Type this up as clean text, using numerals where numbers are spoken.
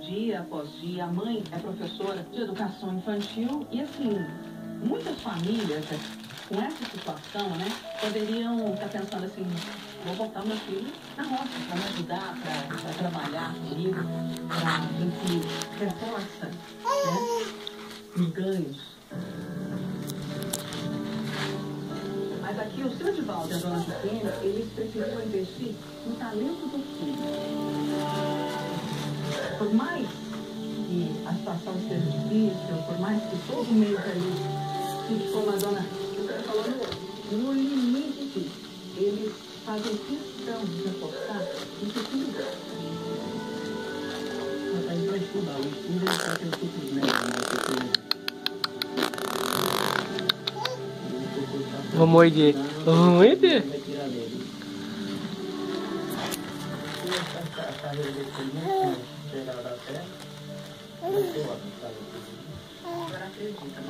dia após dia. A mãe é professora de educação infantil e, assim, muitas famílias com essa situação, né, poderiam estar pensando assim, vou botar meu filho na roça para me ajudar, para trabalhar comigo, para que reforça, né, os ganhos. Mas aqui o seu Edivaldo e a dona José, eles precisam investir no talento do filho. Por mais que a situação seja difícil, por mais que todo mês ali, como a dona José falou, no limite, eles fazem questão de reforçar isso tudo. Mas vai estudar, o estudo é para ter tudo, né? Vou morder. Vou morder. Agora acredita, né?